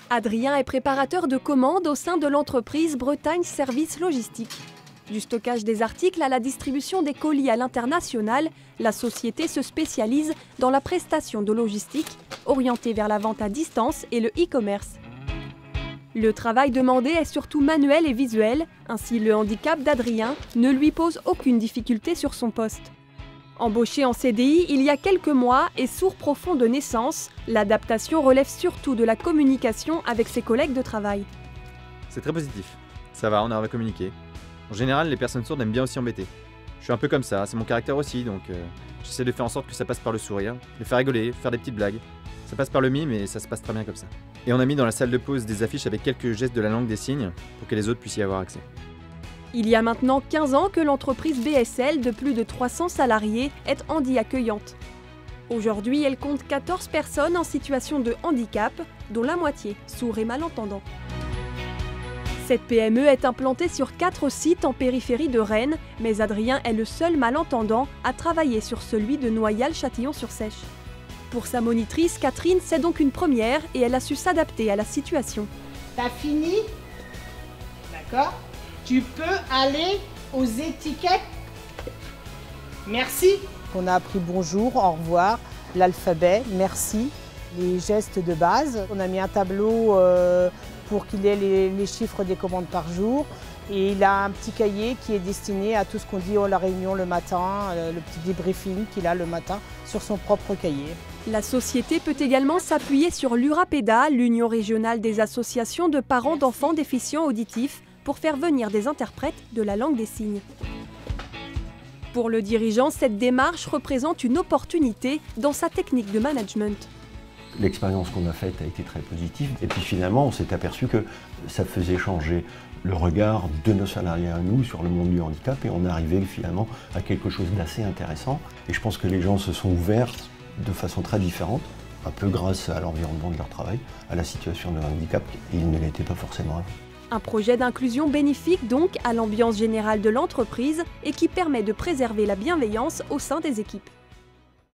Adrien est préparateur de commandes au sein de l'entreprise Bretagne Services Logistiques. Du stockage des articles à la distribution des colis à l'international, la société se spécialise dans la prestation de logistique, orientée vers la vente à distance et le e-commerce. Le travail demandé est surtout manuel et visuel, ainsi le handicap d'Adrien ne lui pose aucune difficulté sur son poste. Embauché en CDI il y a quelques mois et sourd profond de naissance, l'adaptation relève surtout de la communication avec ses collègues de travail. C'est très positif. Ça va, on arrive à communiquer. En général, les personnes sourdes aiment bien aussi embêter. Je suis un peu comme ça, c'est mon caractère aussi, donc j'essaie de faire en sorte que ça passe par le sourire, de faire rigoler, faire des petites blagues. Ça passe par le mime et ça se passe très bien comme ça. Et on a mis dans la salle de pause des affiches avec quelques gestes de la langue des signes pour que les autres puissent y avoir accès. Il y a maintenant 15 ans que l'entreprise BSL de plus de 300 salariés est handi accueillante. Aujourd'hui, elle compte 14 personnes en situation de handicap, dont la moitié sourds et malentendants. Cette PME est implantée sur 4 sites en périphérie de Rennes, mais Adrien est le seul malentendant à travailler sur celui de Noyal-Châtillon-sur-Seiche. Pour sa monitrice, Catherine, c'est donc une première et elle a su s'adapter à la situation. T'as fini? D'accord? Tu peux aller aux étiquettes? Merci. On a appris bonjour, au revoir, l'alphabet, merci, les gestes de base. On a mis un tableau pour qu'il ait les chiffres des commandes par jour. Et il a un petit cahier qui est destiné à tout ce qu'on dit à la réunion le matin, le petit débriefing qu'il a le matin sur son propre cahier. La société peut également s'appuyer sur l'URAPEDA, l'Union régionale des associations de parents d'enfants déficients auditifs, pour faire venir des interprètes de la langue des signes. Pour le dirigeant, cette démarche représente une opportunité dans sa technique de management. L'expérience qu'on a faite a été très positive et puis finalement on s'est aperçu que ça faisait changer le regard de nos salariés à nous sur le monde du handicap et on est arrivé finalement à quelque chose d'assez intéressant et je pense que les gens se sont ouverts de façon très différente, un peu grâce à l'environnement de leur travail, à la situation de handicap et ils ne l'étaient pas forcément avant. Un projet d'inclusion bénéfique donc à l'ambiance générale de l'entreprise et qui permet de préserver la bienveillance au sein des équipes.